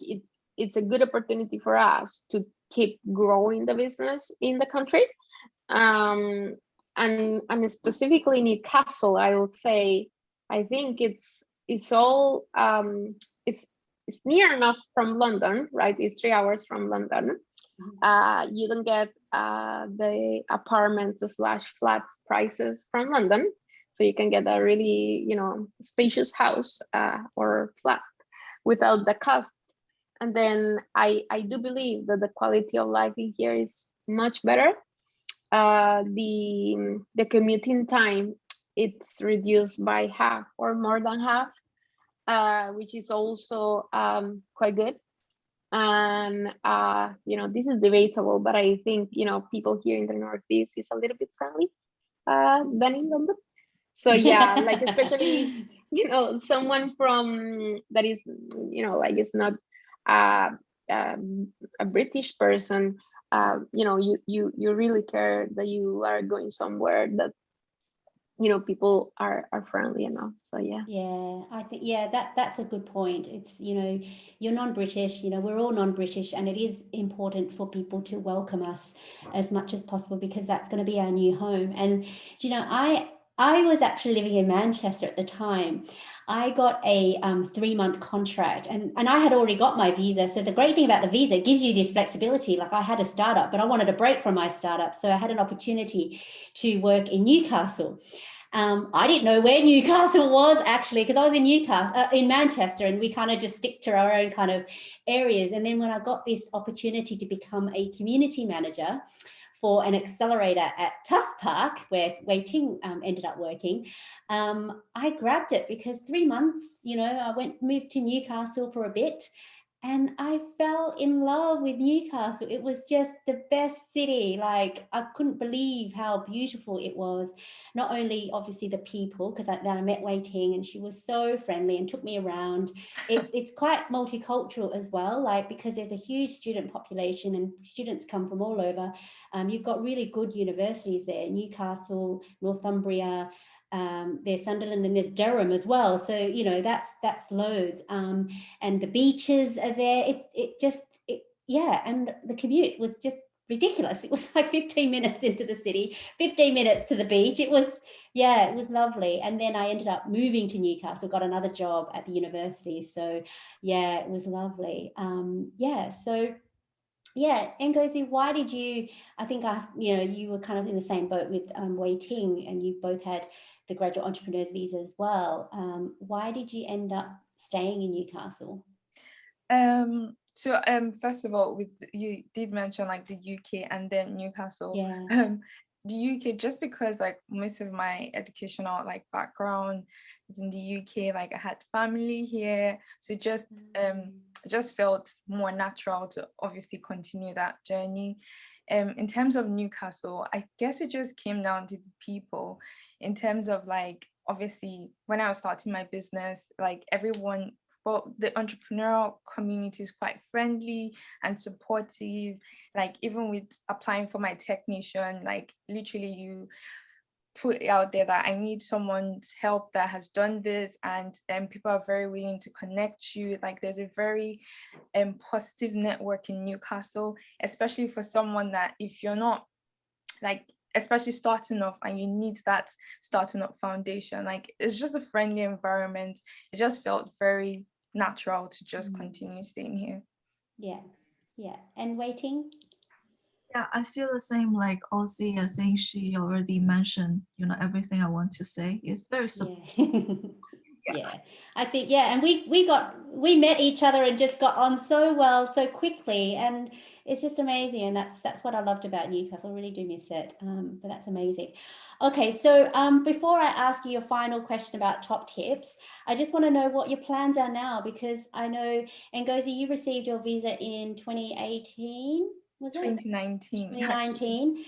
it's a good opportunity for us to keep growing the business in the country. And specifically Newcastle, I will say, I think it's all it's near enough from London, right? It's 3 hours from London. You don't get the apartments / flats prices from London. So you can get a really, spacious house or flat without the cost. And then I do believe that the quality of life in here is much better. The commuting time, it's reduced by half or more than half, which is also quite good. And this is debatable, but I think people here in the Northeast is a little bit friendly than in London. So yeah, like especially someone from that is like it's not a British person. You really care that you are going somewhere that people are friendly enough. So yeah. I think that's a good point. It's you're non-British, we're all non-British, and it is important for people to welcome us as much as possible, because that's going to be our new home. And I was actually living in Manchester at the time. I got a 3-month contract, and I had already got my visa. So the great thing about the visa, it gives you this flexibility. Like, I had a startup, but I wanted a break from my startup, so I had an opportunity to work in Newcastle. I didn't know where Newcastle was, actually, because I was in Manchester, and we kind of just stick to our own kind of areas. And then when I got this opportunity to become a community manager for an accelerator at Tuss Park, where WeiTing ended up working, I grabbed it, because 3 months, I moved to Newcastle for a bit, and I fell in love with Newcastle. It was just the best city. Like, I couldn't believe how beautiful it was. Not only obviously the people, because I met WeiTing, and she was so friendly and took me around. It's quite multicultural as well, like, because there's a huge student population and students come from all over. You've got really good universities there, Newcastle, Northumbria, there's Sunderland, and there's Durham as well. So that's loads. And the beaches are there. And the commute was just ridiculous. It was like 15 minutes into the city, 15 minutes to the beach. It was lovely. And then I ended up moving to Newcastle, got another job at the university. So yeah, it was lovely. Ngozi, why did you? I think you were kind of in the same boat with WeiTing, and you both had the graduate entrepreneurs visa as well. Why did you end up staying in Newcastle? So first of all, you did mention like the UK and then Newcastle. Yeah. The UK, just because like most of my educational like background is in the UK, like I had family here, so it just felt more natural to obviously continue that journey. In terms of Newcastle, I guess it just came down to the people. In terms of like, obviously when I was starting my business, like everyone, well, the entrepreneurial community is quite friendly and supportive. Like, even with applying for my technician, like literally you put it out there that I need someone's help that has done this, and people are very willing to connect you. Like, there's a very positive network in Newcastle, especially for someone that, if you're not like, especially starting off and you need that starting up foundation, like it's just a friendly environment. It just felt very natural to just continue staying here. Yeah. And WeiTing? Yeah, I feel the same like Ozzy. I think she already mentioned, everything I want to say. It's very simple. Yeah, I think, and we met each other and just got on so well so quickly, and it's just amazing. And that's what I loved about Newcastle. I really do miss it. But that's amazing. Okay, so before I ask you your final question about top tips, I just want to know what your plans are now, because I know, Ngozi, you received your visa in 2018, was it? 2019. 2019.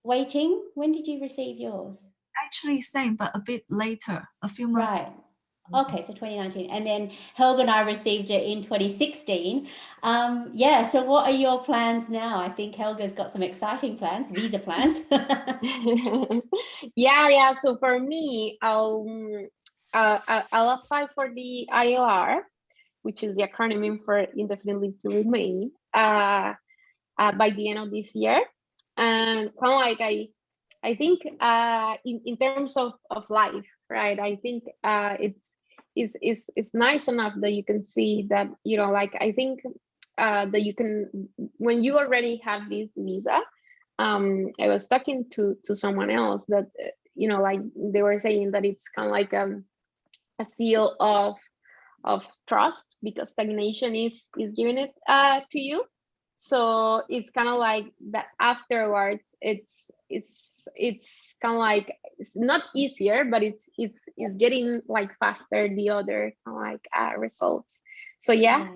WeiTing, when did you receive yours? Actually, same, but a bit later, a few months. Right. Okay, so 2019, and then Helga and I received it in 2016. So what are your plans now? I think Helga's got some exciting plans, visa plans. Yeah. So for me, I'll apply for the ILR, which is the acronym for Indefinite Leave to Remain, by the end of this year. And kind of like I think in terms of life, right? I think it's nice enough that you can see that, I think that you can, when you already have this visa, I was talking to someone else that you know, like they were saying that it's kind of like a seal of trust, because Tech Nation is giving it to you. So it's kind of like that afterwards, it's kind of like, it's not easier, but it's getting like faster the other kind of like results. So yeah,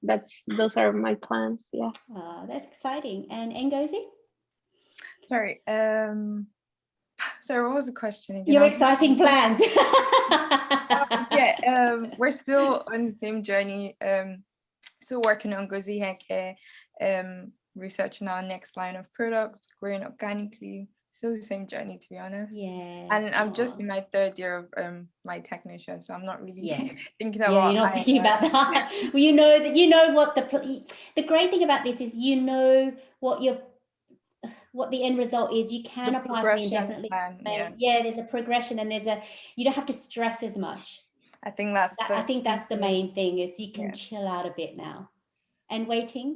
those are my plans. Yeah. Oh, that's exciting. And Ngozi? Sorry, so what was the question again? Your exciting plans. Yeah, we're still on the same journey, still working on Ngozi hair, researching our next line of products, growing organically. Still the same journey, to be honest. Yeah. And I'm just in my 3rd year of my technician, so I'm not really thinking about. Yeah, you're not thinking about that. Well, you know that, you know what the great thing about this is, you know what the end result is. You can apply for the indefinite leave. Yeah, there's a progression, and you don't have to stress as much. I think that's the main thing, is you can chill out a bit now. And WeiTing?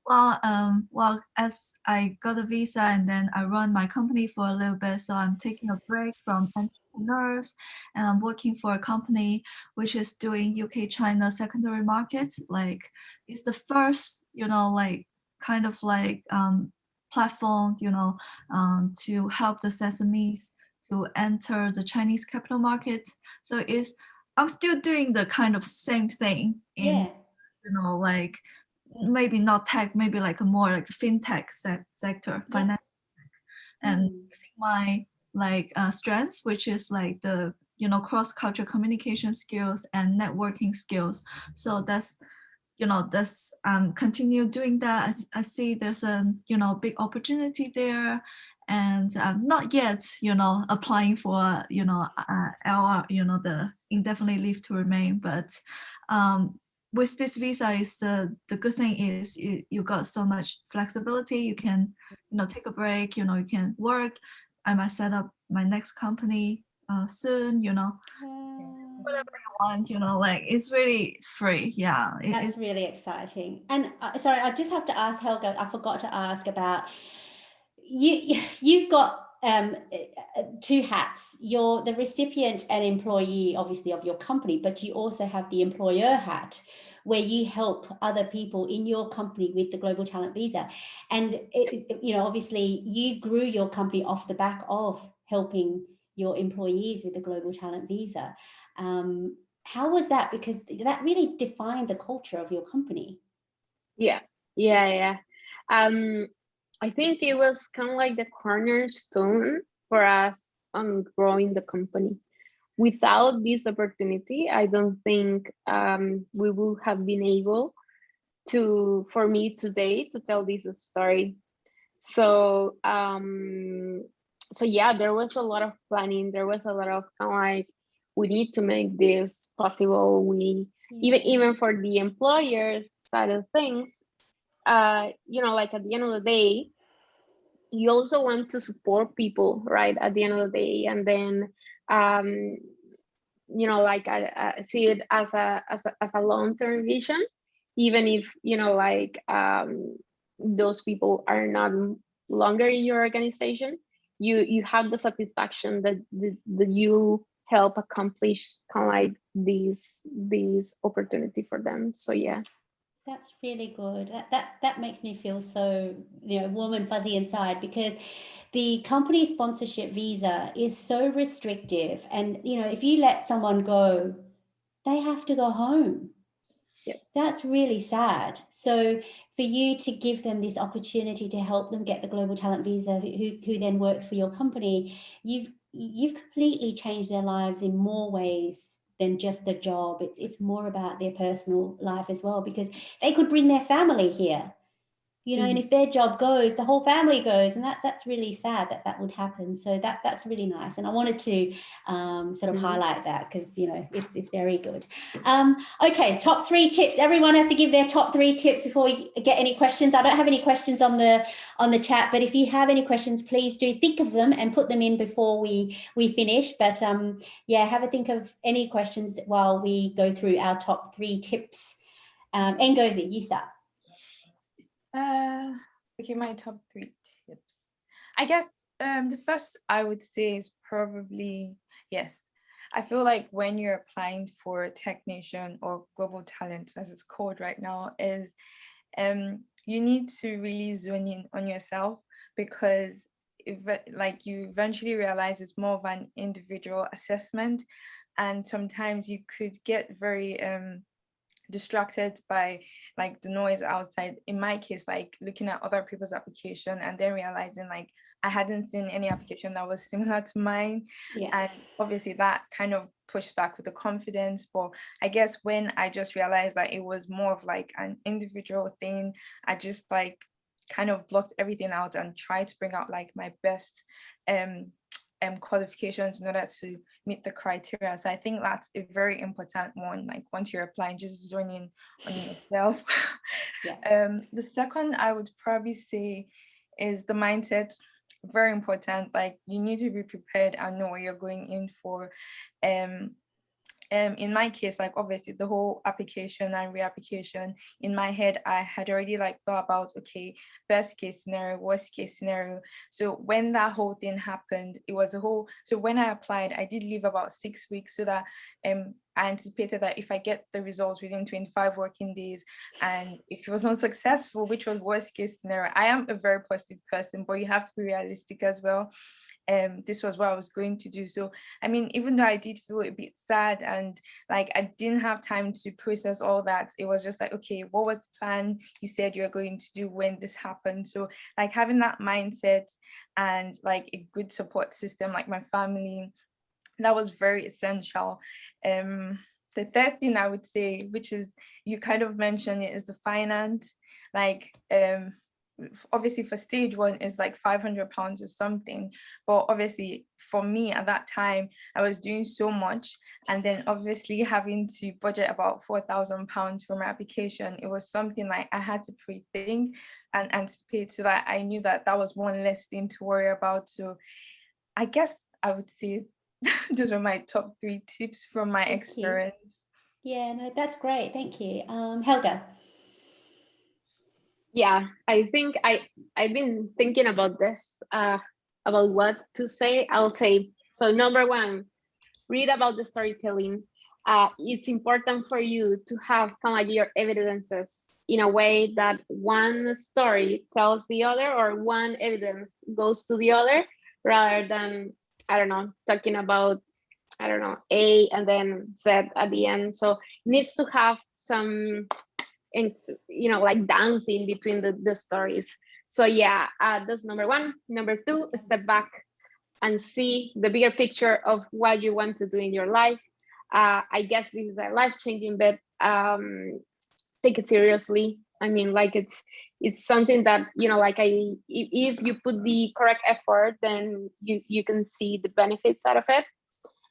Well, as I got a visa and then I run my company for a little bit, so I'm taking a break from entrepreneurs, and I'm working for a company which is doing UK-China secondary markets. Like, it's the first, you know, like kind of like platform, you know, to help the SMEs to enter the Chinese capital market. So I'm still doing the kind of same thing in, you know, like, maybe not tech, maybe like a more like fintech sector, financial tech, and using my like strengths, which is like the, you know, cross-cultural communication skills and networking skills. So that's, you know, that's continue doing that. I see there's a, you know, big opportunity there, and not yet, you know, applying for, you know, LR, you know, the indefinite leave to remain, but with this visa, is the good thing is you got so much flexibility. You can, you know, take a break, you know, you can work. I might set up my next company soon, you know, whatever you want, you know, like, it's really free. Yeah, That's really exciting. And sorry, I just have to ask Helga, I forgot to ask about, you've got 2 hats. You're the recipient and employee, obviously, of your company, but you also have the employer hat, where you help other people in your company with the Global Talent Visa. And you know, obviously, you grew your company off the back of helping your employees with the Global Talent Visa. How was that? Because that really defined the culture of your company. Yeah. I think it was kind of like the cornerstone for us on growing the company. Without this opportunity, I don't think we would have been able for me today to tell this story. So so yeah, there was a lot of planning. There was a lot of kind of like, we need to make this possible. We even for the employers side of things, you know, like at the end of the day, you also want to support people, right? At the end of the day, and then you know, like I see it as a long-term vision, even if, you know, like those people are not longer in your organization, you have the satisfaction that you help accomplish kind of like these opportunity for them. So yeah. That's really good. That makes me feel so, you know, warm and fuzzy inside, because the company sponsorship visa is so restrictive. And, you know, if you let someone go, they have to go home. Yep. That's really sad. So for you to give them this opportunity to help them get the Global Talent Visa, who then works for your company, you've completely changed their lives in more ways than just a job. It's more about their personal life as well, because they could bring their family here, you know, and if their job goes, the whole family goes, and that's really sad that would happen. So that's really nice, and I wanted to sort of highlight that, because, you know, it's very good. Okay, top 3 tips. Everyone has to give their top 3 tips before we get any questions. I don't have any questions on the chat, but if you have any questions, please do think of them and put them in before we finish. But yeah, have a think of any questions while we go through our top 3 tips. Ngozi, you start. Okay, my top 3 tips. I guess The first I would say is probably yes. I feel like when you're applying for technician or global talent, as it's called right now, is you need to really zone in on yourself, because like you eventually realize it's more of an individual assessment, and sometimes you could get very distracted by like the noise outside. In my case, like looking at other people's application and then realizing like I hadn't seen any application that was similar to mine. Yeah. And obviously that kind of pushed back with the confidence. But I guess when I just realized that it was more of like an individual thing, I just like kind of blocked everything out and tried to bring out like my best qualifications in order to meet the criteria. So I think that's a very important one. Like once you're applying, just zone in on yourself. Yeah. The second I would probably say is the mindset. Very important. Like you need to be prepared and know what you're going in for. In my case, like obviously the whole application and reapplication, in my head I had already like thought about, okay, best case scenario, worst case scenario. So when that whole thing happened, it was the whole, so when I applied, I did leave about 6 weeks so that I anticipated that if I get the results within 25 working days, and if it was not successful, which was worst case scenario, I am a very positive person, but you have to be realistic as well. This was what I was going to do. So I mean, even though I did feel a bit sad and like I didn't have time to process all that, it was just like, okay, what was the plan you said you're going to do when this happened? So like having that mindset and like a good support system like my family, that was very essential. The third thing I would say, which is you kind of mentioned it, is the finance. Like obviously for stage one is like £500 or something, but obviously for me at that time I was doing so much, and then obviously having to budget about £4,000 for my application, it was something like I had to pre-think and anticipate, so that I knew that that was one less thing to worry about. So I guess I would say those are my top 3 tips from my experience. Yeah, no, that's great. Thank you. Helga. Yeah, I think I've been thinking about this, about what to say. I'll say, so number 1, read about the storytelling. It's important for you to have kind of like your evidences in a way that one story tells the other, or one evidence goes to the other, rather than, I don't know, talking about, I don't know, A and then Z at the end. So it needs to have some, and like dancing between the stories. So yeah, that's number 1. Number 2, step back and see the bigger picture of what you want to do in your life. I guess this is a life-changing bet. Take it seriously. I mean, like it's something that, like if you put the correct effort, then you can see the benefits out of it.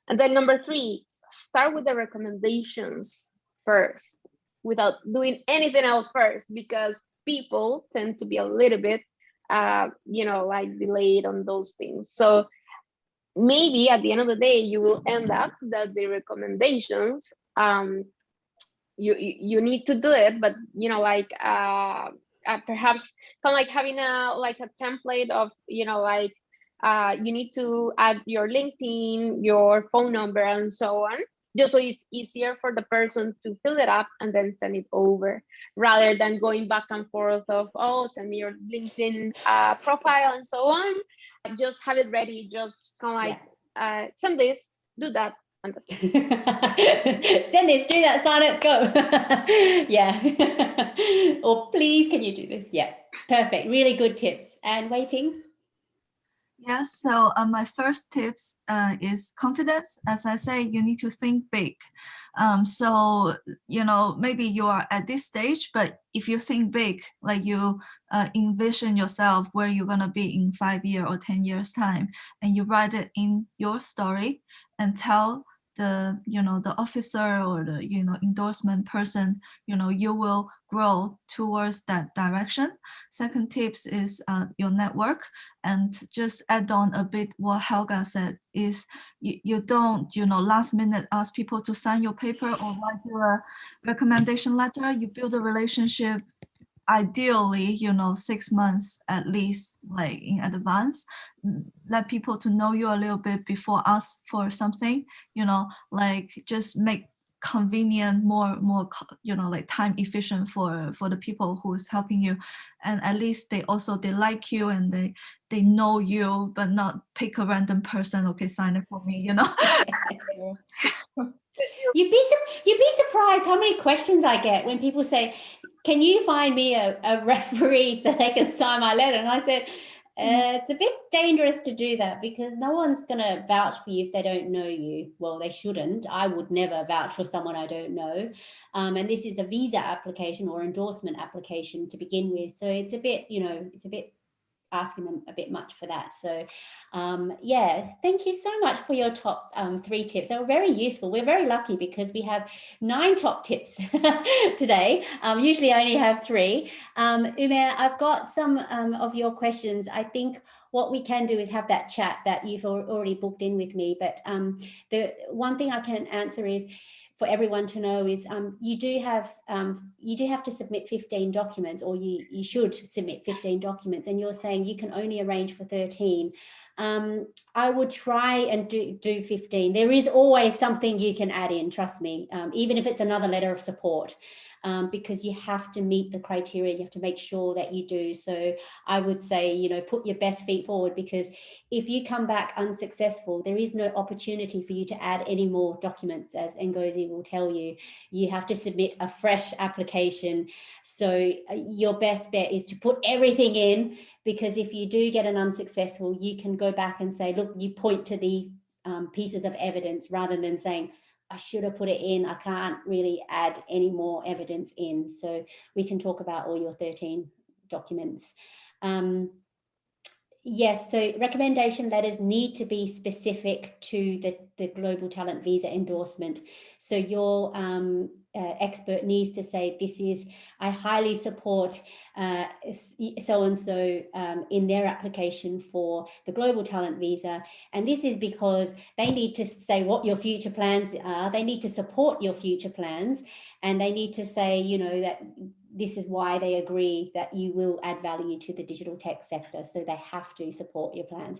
And then number 3, start with the recommendations first, without doing anything else first, because people tend to be a little bit, like delayed on those things. So maybe at the end of the day, you will end up that the recommendations, you need to do it, but perhaps kind of like having a template of, you need to add your LinkedIn, your phone number, and so on, just so it's easier for the person to fill it up and then send it over, rather than going back and forth of, oh, send me your LinkedIn profile and so on. Just have it ready, just kind of like send this, do that, and send this, do that, sign it, go. Yeah. Or please, can you do this? Yeah, perfect. Really good tips. And WeiTing? Yes, so my first tips is confidence. As I say, you need to think big. So, maybe you are at this stage, but if you think big, like you envision yourself where you're going to be in 5 years or 10 years time, and you write it in your story and tell the officer or the endorsement person, you will grow towards that direction. Second tips is your network, and just add on a bit what Helga said is you don't last minute ask people to sign your paper or write you a recommendation letter. You build a relationship ideally, 6 months at least, like in advance. Let people to know you a little bit before ask for something, like just make convenient, more like time efficient for the people who's helping you, and at least they like you and they know you, but not pick a random person. Okay, sign it for me. You'd be surprised how many questions I get when people say, can you find me a referee so they can sign my letter? And I said, it's a bit dangerous to do that because no one's going to vouch for you if they don't know you. Well, they shouldn't. I would never vouch for someone I don't know. And this is a visa application or endorsement application to begin with. So it's a bit, it's a bit asking them a bit much for that. So yeah, thank you so much for your top 3 tips. They were very useful. We're very lucky because we have 9 top tips today. Usually I only have 3. Umair, I've got some of your questions. I think what we can do is have that chat that you've already booked in with me. But the one thing I can answer is, for everyone to know, is you do have to submit 15 documents, or you should submit 15 documents, and you're saying you can only arrange for 13. I would try and do 15. There is always something you can add in, trust me, even if it's another letter of support. Because you have to meet the criteria, you have to make sure that you do. So I would say, put your best feet forward, because if you come back unsuccessful, there is no opportunity for you to add any more documents, as Ngozi will tell you. You have to submit a fresh application. So your best bet is to put everything in, because if you do get an unsuccessful, you can go back and say, look, you point to these pieces of evidence, rather than saying, I should have put it in, I can't really add any more evidence in. So we can talk about all your 13 documents. Yes, so recommendation letters need to be specific to the Global Talent Visa endorsement. So your expert needs to say, I highly support so-and-so in their application for the Global Talent Visa. And this is because they need to say what your future plans are. They need to support your future plans. And they need to say, that this is why they agree that you will add value to the digital tech sector. So they have to support your plans.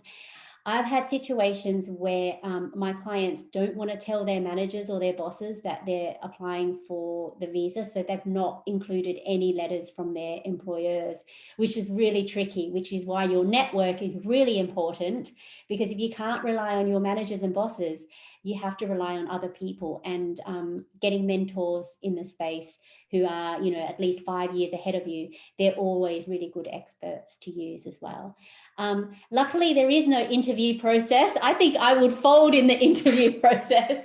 I've had situations where my clients don't want to tell their managers or their bosses that they're applying for the visa. So they've not included any letters from their employers, which is really tricky, which is why your network is really important. Because if you can't rely on your managers and bosses, you have to rely on other people, and getting mentors in the space who are, at least 5 years ahead of you. They're always really good experts to use as well. Luckily, there is no interview process. I think I would fold in the interview process.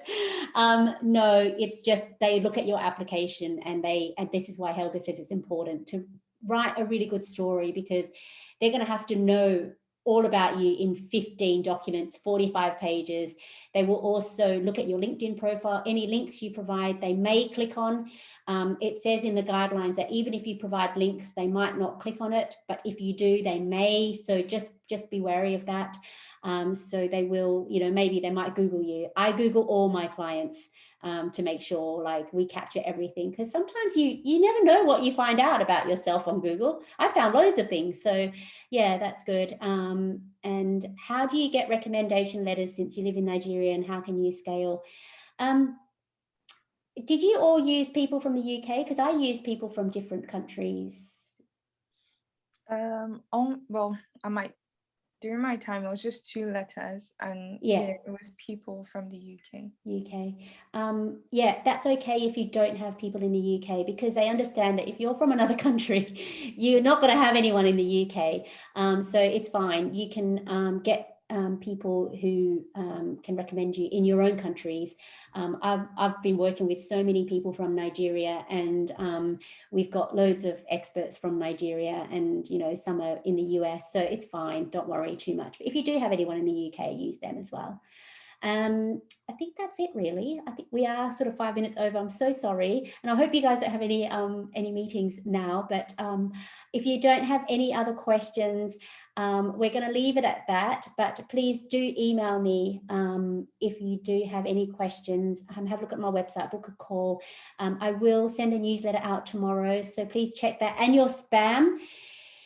No, it's just they look at your application, and this is why Helga says it's important to write a really good story, because they're going to have to know all about you in 15 documents, 45 pages. They will also look at your LinkedIn profile, any links you provide, they may click on. It says in the guidelines that even if you provide links, they might not click on it, but if you do, they may. So just be wary of that. So they will, maybe they might Google you. I Google all my clients to make sure we capture everything, because sometimes you never know what you find out about yourself on Google. I found loads of things. So yeah, that's good. And how do you get recommendation letters since you live in Nigeria, and how can you scale? Did you all use people from the UK? Because I use people from different countries. Well, during my time, it was just 2 letters, and yeah, it was people from the UK. Yeah, that's okay if you don't have people in the UK, because they understand that if you're from another country, you're not going to have anyone in the UK. So it's fine. You can get people who can recommend you in your own countries. I've been working with so many people from Nigeria, and we've got loads of experts from Nigeria, and some are in the US, so it's fine. Don't worry too much. But if you do have anyone in the UK, use them as well. I think that's it really. I think we are sort of 5 minutes over. I'm so sorry. And I hope you guys don't have any meetings now, but if you don't have any other questions, we're going to leave it at that, but please do email me if you do have any questions. Have a look at my website, book a call. I will send a newsletter out tomorrow, so please check that. And your spam.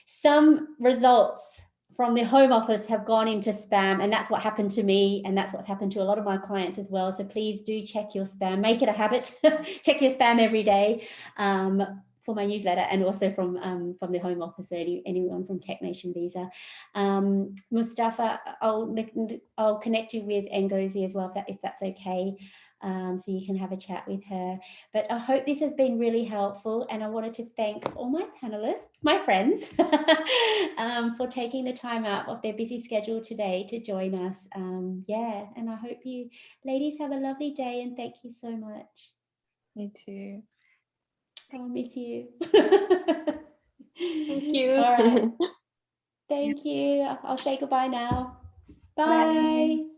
Some results from the Home Office have gone into spam, and that's what happened to me, and that's what's happened to a lot of my clients as well. So please do check your spam. Make it a habit. Check your spam every day for my newsletter, and also from the Home Office, anyone from Tech Nation Visa. Mustafa, I'll connect you with Ngozi as well, if that's okay. So you can have a chat with her. But I hope this has been really helpful, and I wanted to thank all my panelists, my friends, for taking the time out of their busy schedule today to join us. Yeah, and I hope you ladies have a lovely day, and thank you so much. Me too. I'll miss you. Thank you. All right. Thank you. I'll say goodbye now. Bye. Bye.